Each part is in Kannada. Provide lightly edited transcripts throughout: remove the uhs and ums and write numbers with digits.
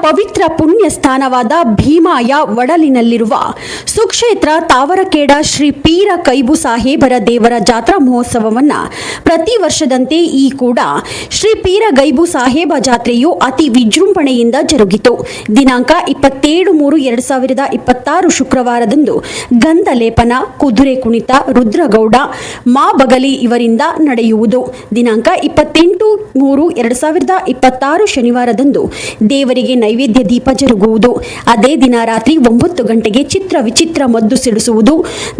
ಪವಿತ್ರ ಪುಣ್ಯ ಸ್ಥಾನವಾದ ಭೀಮಾಯ ಒಡಲಿನಲ್ಲಿರುವ ಸುಕ್ಷೇತ್ರ ತಾವರಕೇಡ ಶ್ರೀ ಪೀರ ಕೈಬು ಸಾಹೇಬರ ದೇವರ ಜಾತ್ರಾ ಮಹೋತ್ಸವವನ್ನು ಪ್ರತಿ ವರ್ಷದಂತೆ ಈ ಕೂಡ ಶ್ರೀ ಪೀರ ಗೈಬು ಸಾಹೇಬ ಜಾತ್ರೆಯು ಅತಿ ವಿಜೃಂಭಣೆಯಿಂದ ಜರುಗಿತು. ದಿನಾಂಕ 27/3/2026 ಶುಕ್ರವಾರದಂದು ಗಂಧಲೇಪನ, ಕುದುರೆ ಕುಣಿತ, ರುದ್ರಗೌಡ, ಮಾ ಬಗಲಿ ಇವರಿಂದ ನಡೆಯುವುದು. ದಿನಾಂಕ 28/3/2026 ಶನಿವಾರದಂದು ದೇವರಿಗೆ ನೈವೇದ್ಯ ದೀಪ ಜರುಗುವುದು. ಅದೇ ದಿನ ರಾತ್ರಿ 9 ಗಂಟೆಗೆ ಚಿತ್ರ ವಿಚಿತ್ರ ಮದ್ದು ಸಿಡಿಸುವುದು.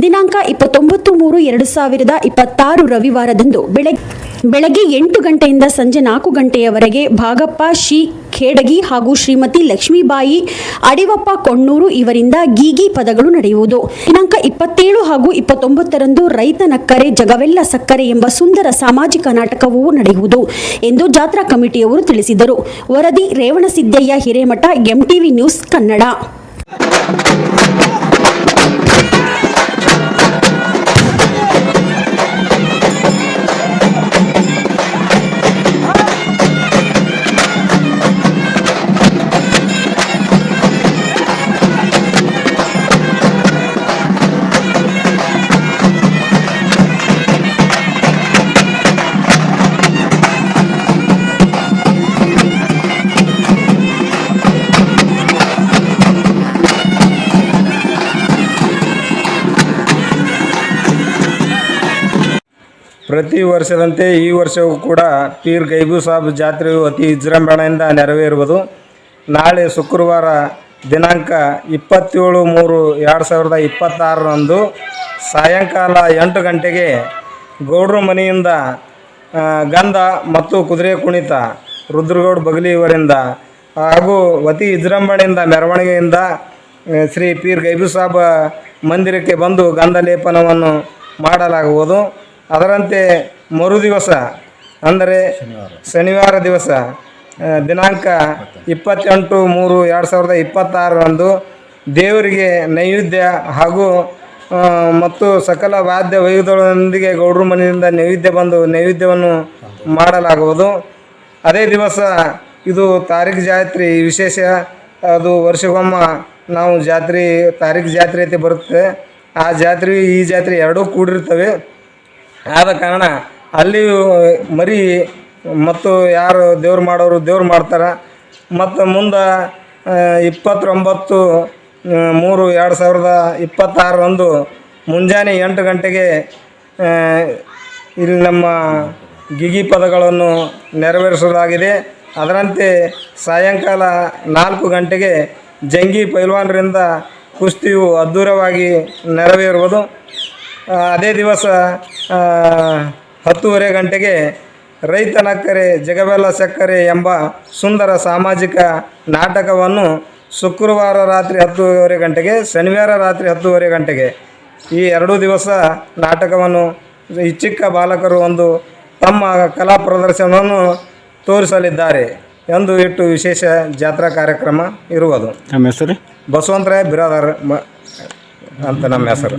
ದಿನಾಂಕ 29/3/2026 ರವಿವಾರದಂದು ಬೆಳಗ್ಗೆ 8 ಗಂಟೆಯಿಂದ ಸಂಜೆ 4 ಗಂಟೆಯವರೆಗೆ ಭಾಗಪ್ಪ ಶಿ ಖೇಡಗಿ ಹಾಗೂ ಶ್ರೀಮತಿ ಲಕ್ಷ್ಮೀಬಾಯಿ ಅಡಿವಪ್ಪ ಕೊಣ್ಣೂರು ಇವರಿಂದ ಗೀಗಿ ಪದಗಳು ನಡೆಯುವುದು. ದಿನಾಂಕ 27 ಹಾಗೂ 29ರಂದು ರೈತನ ಕರೆ ಜಗವೆಲ್ಲ ಸಕ್ಕರೆ ಎಂಬ ಸುಂದರ ಸಾಮಾಜಿಕ ನಾಟಕವೂ ನಡೆಯುವುದು ಎಂದು ಜಾತ್ರಾ ಕಮಿಟಿಯವರು ತಿಳಿಸಿದರು. ವರದಿ ರೇವಣಸಿದ್ದಯ್ಯ ಹಿರೇಮಠ, ಎಂಟಿವಿ ನ್ಯೂಸ್ ಕನ್ನಡ. ಪ್ರತಿ ವರ್ಷದಂತೆ ಈ ವರ್ಷವೂ ಕೂಡ ಪೀರ್ ಗೈಬು ಸಾಬ್ ಜಾತ್ರೆಯು ಅತಿ ವಿಜೃಂಭಣೆಯಿಂದ ನೆರವೇರುವುದು. ನಾಳೆ ಶುಕ್ರವಾರ ದಿನಾಂಕ 27/3/2026ರಂದು ಸಾಯಂಕಾಲ 8 ಗಂಟೆಗೆ ಗೌಡ್ರ ಮನೆಯಿಂದ ಗಂಧ ಮತ್ತು ಕುದುರೆ ಕುಣಿತ, ರುದ್ರಗೌಡ ಬಗಲಿ ಇವರಿಂದ ಹಾಗೂ ಅತಿ ವಿಜೃಂಭಣೆಯಿಂದ ಮೆರವಣಿಗೆಯಿಂದ ಶ್ರೀ ಪೀರ್ ಗೈಬು ಸಾಬ್ ಮಂದಿರಕ್ಕೆ ಬಂದು ಗಂಧ ಲೇಪನವನ್ನು ಮಾಡಲಾಗುವುದು. ಅದರಂತೆ ಮರುದಿವಸ ಅಂದರೆ ಶನಿವಾರ ದಿವಸ ದಿನಾಂಕ 28/3/2026ರಂದು ದೇವರಿಗೆ ನೈವೇದ್ಯ ಹಾಗೂ ಮತ್ತು ಸಕಲ ವಾದ್ಯ ವೈದ್ಯಗಳೊಂದಿಗೆ ಗೌಡ್ರ ಮನೆಯಿಂದ ನೈವೇದ್ಯವನ್ನು ಮಾಡಲಾಗುವುದು. ಅದೇ ದಿವಸ ಇದು ತಾರೀಖು ಜಾತ್ರೆ ವಿಶೇಷ. ಅದು ವರ್ಷಕ್ಕೊಮ್ಮೆ ನಾವು ತಾರೀಖು ಜಾತ್ರೆ ಐತೆ ಬರುತ್ತೆ. ಆ ಜಾತ್ರೆ ಈ ಜಾತ್ರೆ ಎರಡೂ ಕೂಡಿರ್ತವೆ. ಆದ ಕಾರಣ ಅಲ್ಲಿಯೂ ಮರಿ ಮತ್ತು ಯಾರು ದೇವ್ರು ಮಾಡೋರು ದೇವ್ರು ಮಾಡ್ತಾರೆ. ಮತ್ತು ಮುಂದೆ 29/3/2026ರಂದು ಮುಂಜಾನೆ 8 ಗಂಟೆಗೆ ಇಲ್ಲಿ ನಮ್ಮ ಗಿಗಿ ಪದಗಳನ್ನು ನೆರವೇರಿಸಲಾಗಿದೆ. ಅದರಂತೆ ಸಾಯಂಕಾಲ 4 ಗಂಟೆಗೆ ಜಂಗಿ ಪೈಲ್ವಾನರಿಂದ ಕುಸ್ತಿಯು ಅದ್ಧೂರವಾಗಿ ನೆರವೇರುವುದು. ಅದೇ ದಿವಸ 10:30 ಗಂಟೆಗೆ ರೈತನ ಕರೆ ಜಗವೆಲ್ಲ ಸಕ್ಕರೆ ಎಂಬ ಸುಂದರ ಸಾಮಾಜಿಕ ನಾಟಕವನ್ನು ಶುಕ್ರವಾರ ರಾತ್ರಿ 10:30 ಗಂಟೆಗೆ, ಶನಿವಾರ ರಾತ್ರಿ 10:30 ಗಂಟೆಗೆ ಈ 2 ದಿವಸ ನಾಟಕವನ್ನು ಈ ಚಿಕ್ಕ ಬಾಲಕರು ತಮ್ಮ ಕಲಾ ಪ್ರದರ್ಶನವನ್ನು ತೋರಿಸಲಿದ್ದಾರೆ ಎಂದು ಇಟ್ಟು ವಿಶೇಷ ಜಾತ್ರಾ ಕಾರ್ಯಕ್ರಮ ಇರುವುದು. ನಮ್ಮ ಹೆಸರು ಬಸವಂತರಾಯ ಬಿರಾದಾರ್ ಅಂತ ನಮ್ಮ ಹೆಸರು.